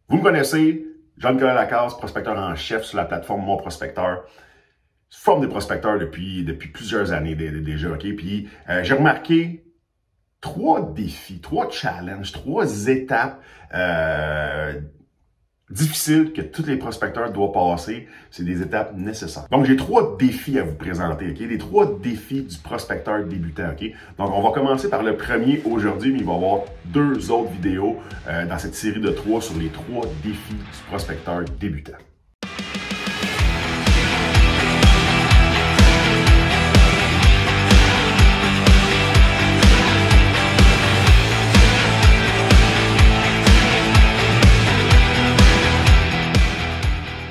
Vous me connaissez, Jean-Nicolas Lacasse, prospecteur en chef sur la plateforme Mon Prospecteur. Je forme des prospecteurs depuis plusieurs années déjà, OK? Puis j'ai remarqué 3 défis, 3 challenges, 3 étapes difficiles que tous les prospecteurs doivent passer. C'est des étapes nécessaires. Donc, j'ai 3 défis à vous présenter, OK? Les 3 défis du prospecteur débutant, OK? Donc, on va commencer par le premier aujourd'hui, mais il va y avoir 2 autres vidéos dans cette série de 3 sur les 3 défis du prospecteur débutant.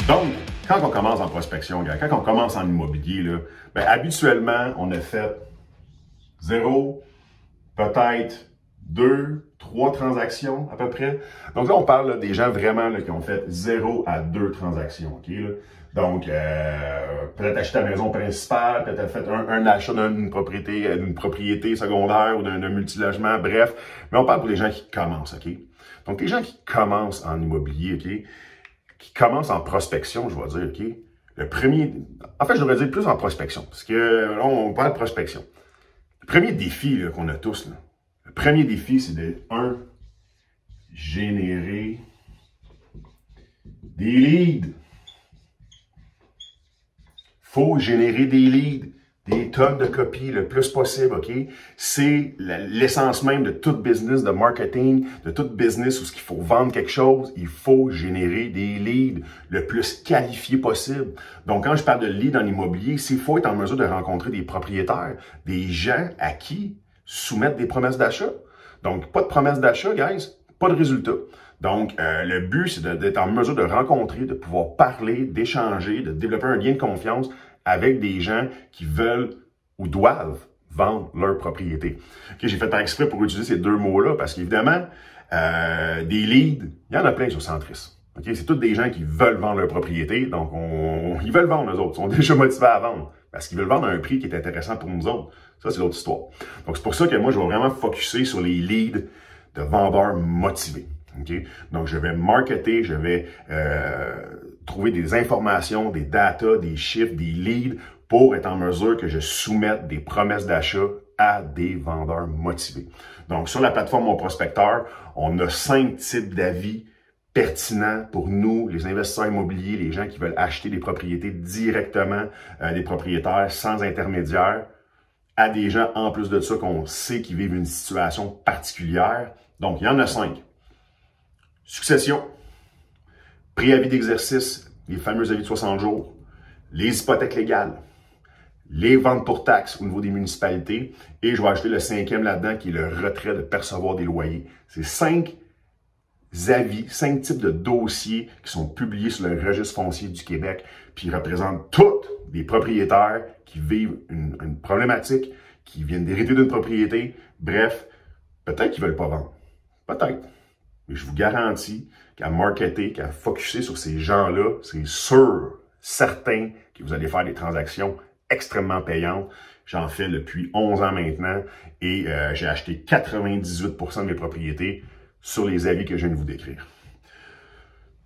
Donc, quand on commence en prospection, quand on commence en immobilier, là, habituellement, on a fait 0, peut-être 2, 3 transactions à peu près. Donc là, on parle là, des gens vraiment là, qui ont fait 0 à 2 transactions. Okay, là. Donc, peut-être acheter ta maison principale, peut-être fait un achat d'une propriété secondaire ou d'un multilogement, bref. Mais on parle pour les gens qui commencent. Okay? Donc, les gens qui commencent en immobilier, okay, qui commence en prospection, je vais dire, OK? Le premier... En fait, je devrais dire plus en prospection, parce que là, on parle de prospection. Le premier défi qu'on a tous, là, le premier défi, c'est de, générer des leads. Faut générer des leads, des tonnes de copies le plus possible, OK? C'est l'essence même de tout business de marketing, de tout business où il faut vendre quelque chose, il faut générer des leads le plus qualifiés possible. Donc, quand je parle de leads en immobilier, c'est qu'il faut être en mesure de rencontrer des propriétaires, des gens à qui soumettre des promesses d'achat. Donc, pas de promesses d'achat, guys, pas de résultat. Donc, le but, c'est d'être en mesure de rencontrer, de pouvoir parler, d'échanger, de développer un lien de confiance avec des gens qui veulent ou doivent vendre leur propriété. Okay, j'ai fait par exprès pour utiliser ces 2 mots-là parce qu'évidemment, des leads, il y en a plein sur Centris. Okay, c'est tous des gens qui veulent vendre leur propriété, donc ils veulent vendre eux autres, ils sont déjà motivés à vendre parce qu'ils veulent vendre à un prix qui est intéressant pour nous autres. Ça, c'est l'autre histoire. Donc, c'est pour ça que moi, je vais vraiment focusser sur les leads de vendeurs motivés. Okay? Donc, je vais marketer, je vais trouver des informations, des data, des chiffres, des leads pour être en mesure que je soumette des promesses d'achat à des vendeurs motivés. Donc, sur la plateforme Mon Prospecteur, on a 5 types d'avis pertinents pour nous, les investisseurs immobiliers, les gens qui veulent acheter des propriétés directement des propriétaires sans intermédiaire, à des gens, en plus de ça, qu'on sait qu'ils vivent une situation particulière. Donc, il y en a 5. Succession, préavis d'exercice, les fameux avis de 60 jours, les hypothèques légales, les ventes pour taxes au niveau des municipalités, et je vais ajouter le 5e là-dedans qui est le retrait de percevoir des loyers. C'est 5 avis, 5 types de dossiers qui sont publiés sur le registre foncier du Québec, puis ils représentent tous des propriétaires qui vivent une problématique, qui viennent d'hériter d'une propriété. Bref, peut-être qu'ils ne veulent pas vendre. Peut-être. Mais je vous garantis qu'à marketer, qu'à focusser sur ces gens-là, c'est sûr, certain que vous allez faire des transactions extrêmement payantes. J'en fais depuis 11 ans maintenant et j'ai acheté 98% de mes propriétés sur les avis que je viens de vous décrire.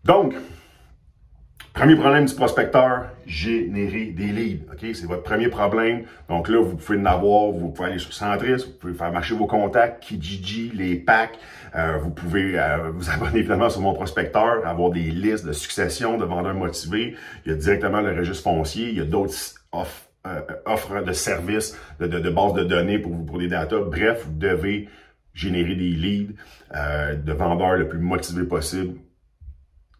Donc, premier problème du prospecteur, générer des leads. Okay? C'est votre premier problème. Donc là, vous pouvez en avoir, vous pouvez aller sur Centris, vous pouvez faire marcher vos contacts, Kijiji, les packs. Vous pouvez vous abonner évidemment sur Mon Prospecteur, avoir des listes de succession de vendeurs motivés. Il y a directement le registre foncier. Il y a d'autres offres de services, de bases de données pour des datas. Bref, vous devez générer des leads de vendeurs le plus motivés possible.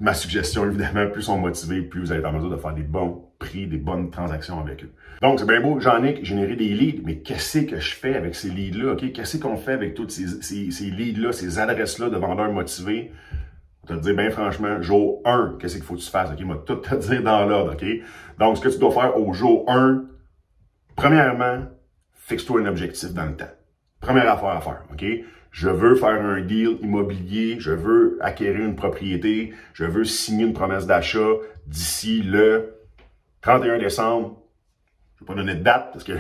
Ma suggestion, évidemment, plus ils sont motivés, plus vous allez être en mesure de faire des bons prix, des bonnes transactions avec eux. Donc, c'est bien beau, Jean-Nic, générer des leads, mais qu'est-ce que je fais avec ces leads-là? Okay? Qu'est-ce qu'on fait avec tous ces leads-là, ces adresses-là de vendeurs motivés? Je vais te dire, bien franchement, jour 1, qu'est-ce qu'il faut que tu fasses? Okay? Je vais tout te dire dans l'ordre. Okay? Donc, ce que tu dois faire au jour 1, premièrement, fixe-toi un objectif dans le temps. Première affaire à faire, OK? Je veux faire un deal immobilier, je veux acquérir une propriété, je veux signer une promesse d'achat d'ici le 31 décembre. Je ne vais pas donner de date parce que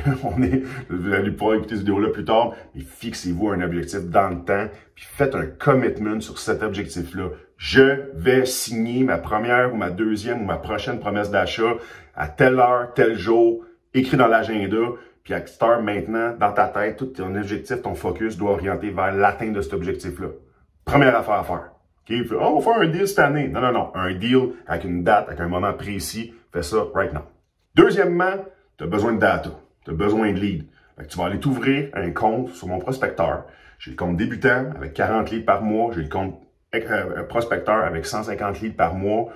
vous allez pouvoir écouter cette vidéo-là plus tard, mais fixez-vous un objectif dans le temps, puis faites un commitment sur cet objectif-là je vais signer ma première ou ma deuxième ou ma prochaine promesse d'achat à telle heure, tel jour, écrit dans l'agenda, puis à cette heure maintenant, dans ta tête, tout ton objectif, ton focus doit orienter vers l'atteinte de cet objectif-là. Première affaire à faire. Okay? Oh, on va faire un deal cette année. Non, non, non. Un deal avec une date, avec un moment précis. Fais ça right now. Deuxièmement, tu as besoin de data. Tu as besoin de leads. Tu vas aller t'ouvrir un compte sur mon prospecteur. J'ai le compte débutant avec 40 leads par mois. J'ai le compte prospecteur avec 150 leads par mois.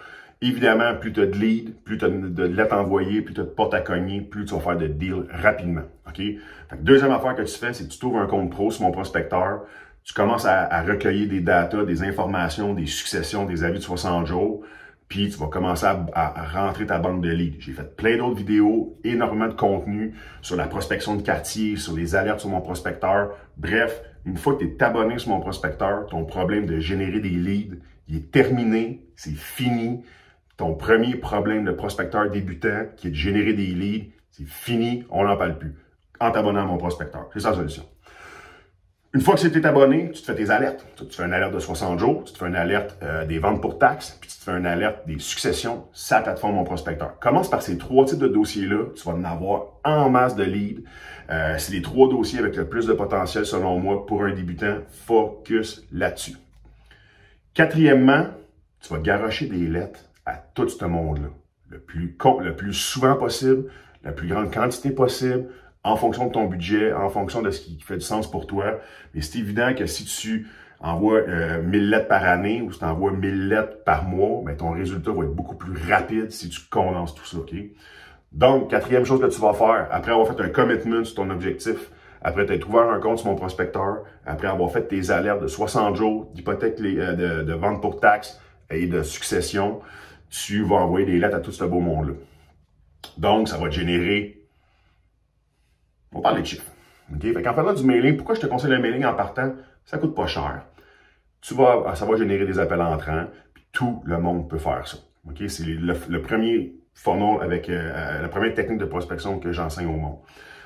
Évidemment, plus tu as de leads, plus tu as de lettres envoyées, plus tu as de portes à cogner, plus tu vas faire de deals rapidement. OK? Fait que deuxième affaire que tu fais, c'est que tu t'ouvres un compte pro sur mon prospecteur. Tu commences à recueillir des datas, des informations, des successions, des avis de 60 jours. Puis tu vas commencer à rentrer ta banque de leads. J'ai fait plein d'autres vidéos, énormément de contenu sur la prospection de quartier, sur les alertes sur mon prospecteur. Bref, une fois que tu es abonné sur mon prospecteur, ton problème de générer des leads, il est terminé, c'est fini. Ton premier problème de prospecteur débutant, qui est de générer des leads, c'est fini, on n'en parle plus. En t'abonnant à mon prospecteur, c'est ça la solution. Une fois que tu es abonné, tu te fais tes alertes. Tu te fais une alerte de 60 jours, tu te fais une alerte des ventes pour taxes, puis tu te fais une alerte des successions sur la plateforme Mon Prospecteur. Commence par ces 3 types de dossiers-là. Tu vas en avoir en masse de leads. C'est les 3 dossiers avec le plus de potentiel, selon moi, pour un débutant. Focus là-dessus. Quatrièmement, tu vas garrocher des lettres à tout ce monde-là. Le plus souvent possible, la plus grande quantité possible, en fonction de ton budget, en fonction de ce qui fait du sens pour toi. Mais c'est évident que si tu envoies 1000 lettres par année ou si tu envoies 1000 lettres par mois, ben ton résultat va être beaucoup plus rapide si tu condenses tout ça, OK? Donc, quatrième chose que tu vas faire, après avoir fait un commitment sur ton objectif, après t'être ouvert un compte sur mon prospecteur, après avoir fait tes alertes de 60 jours d'hypothèque de vente pour taxes et de succession, tu vas envoyer des lettres à tout ce beau monde-là. Donc, ça va te générer... On parle des chiffres. Okay? Fait qu'en faisant du mailing, pourquoi je te conseille le mailing en partant? Ça coûte pas cher. Ça va générer des appels entrants, puis tout le monde peut faire ça. Okay? C'est le premier funnel avec la première technique de prospection que j'enseigne au monde.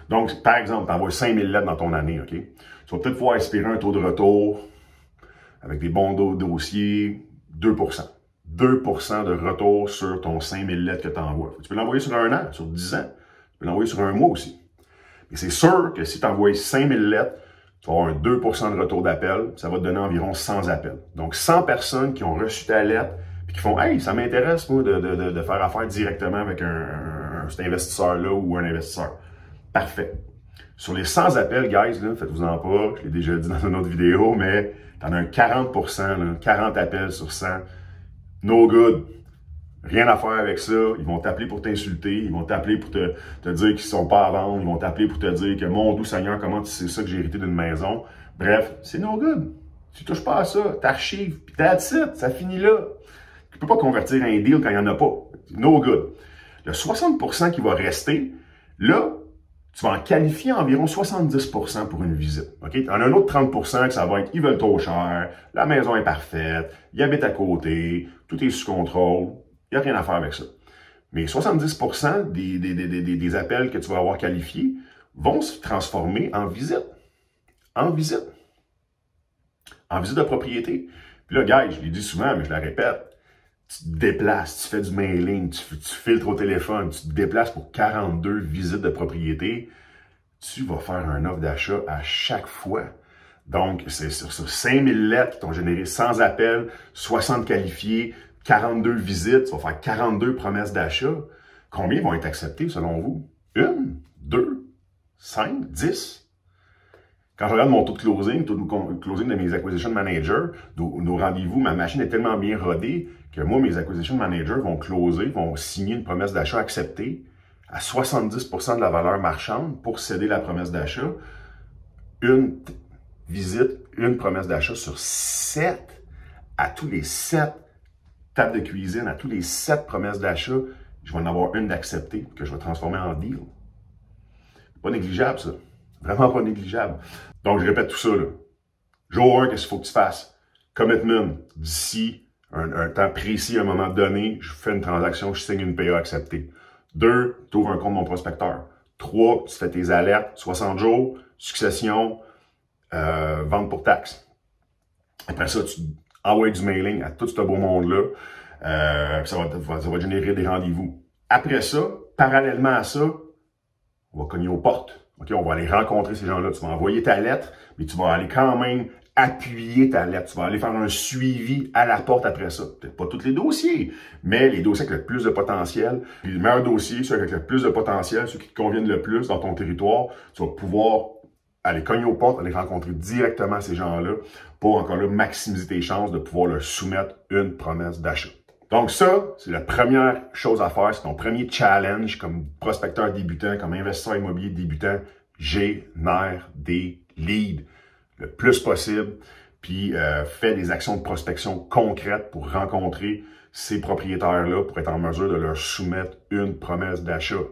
Donc, par exemple, tu envoies 5000 lettres dans ton année. Okay? Tu vas peut-être pouvoir espérer un taux de retour avec des bons dossiers, 2%. 2% de retour sur ton 5000 lettres que tu envoies. Tu peux l'envoyer sur un an, sur 10 ans. Tu peux l'envoyer sur un mois aussi. Mais c'est sûr que si tu envoies 5000 lettres, tu vas avoir un 2% de retour d'appel. Ça va te donner environ 100 appels. Donc, 100 personnes qui ont reçu ta lettre et qui font « Hey, ça m'intéresse, moi, de faire affaire directement avec cet investisseur-là ou un investisseur. » Parfait. Sur les 100 appels, guys, là, faites-vous-en pas, je l'ai déjà dit dans une autre vidéo, mais tu en as un 40%, là, 40 appels sur 100. No good. Rien à faire avec ça. Ils vont t'appeler pour t'insulter. Ils vont t'appeler pour te dire qu'ils ne sont pas à vendre. Ils vont t'appeler pour te dire que mon doux Seigneur, comment tu sais ça que j'ai hérité d'une maison. Bref, c'est no good. Tu touches pas à ça. T'archives. Puis that's it. Ça finit là. Tu peux pas convertir un deal quand il n'y en a pas. No good. Le 60% qui va rester, là, tu vas en qualifier environ 70% pour une visite. OK? Tu en as un autre 30% que ça va être, ils veulent trop cher, la maison est parfaite, ils habitent à côté, tout est sous contrôle. Il n'y a rien à faire avec ça. Mais 70% des appels que tu vas avoir qualifiés vont se transformer en visite. En visite. En visite de propriété. Puis là, gars, je l'ai dit souvent, mais je la répète. Tu te déplaces, tu fais du mailing, tu filtres au téléphone, tu te déplaces pour 42 visites de propriété. Tu vas faire un offre d'achat à chaque fois. Donc, c'est sur 5000 lettres qui t'ont généré 100 appels, 60 qualifiés, 42 visites, tu vas faire 42 promesses d'achat. Combien vont être acceptées selon vous? 1, 2, 5, 10? Quand je regarde mon taux de closing, de mes acquisition managers, nos rendez-vous, ma machine est tellement bien rodée que moi, mes acquisition managers vont closer, vont signer une promesse d'achat acceptée à 70% de la valeur marchande pour céder la promesse d'achat. Une visite, une promesse d'achat sur 7. À tous les 7 tables de cuisine, à tous les 7 promesses d'achat, je vais en avoir une d'acceptée que je vais transformer en deal. Pas négligeable, ça. Vraiment pas négligeable. Donc, je répète tout ça, là. Jour 1, qu'est-ce qu'il faut que tu fasses? Commitment. D'ici un temps précis, à un moment donné, je fais une transaction, je signe une PA acceptée. 2, tu ouvres un compte Mon Prospecteur. 3, tu fais tes alertes, 60 jours, succession, vente pour taxes. Après ça, tu envoyer du mailing à tout ce beau monde-là. Ça va générer des rendez-vous. Après ça, parallèlement à ça, on va cogner aux portes. OK, on va aller rencontrer ces gens-là. Tu vas envoyer ta lettre, mais tu vas aller quand même appuyer ta lettre. Tu vas aller faire un suivi à la porte après ça. Peut-être pas tous les dossiers, mais les dossiers avec le plus de potentiel. Puis le meilleur dossier, ceux avec le plus de potentiel, ceux qui te conviennent le plus dans ton territoire, tu vas pouvoir aller cogner aux portes, aller rencontrer directement ces gens-là pour encore là maximiser tes chances de pouvoir leur soumettre une promesse d'achat. Donc ça, c'est la première chose à faire, c'est ton premier challenge comme prospecteur débutant, comme investisseur immobilier débutant, génère des leads le plus possible, puis fais des actions de prospection concrètes pour rencontrer ces propriétaires-là pour être en mesure de leur soumettre une promesse d'achat.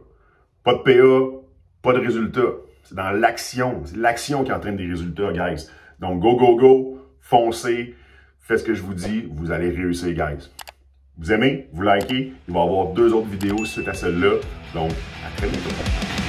Pas de PA, pas de résultat. C'est dans l'action. C'est l'action qui entraîne des résultats, guys. Donc, go, go, go, foncez, faites ce que je vous dis, vous allez réussir, guys. Vous aimez? Vous likez? Il va y avoir 2 autres vidéos suite à celle-là. Donc, à très bientôt.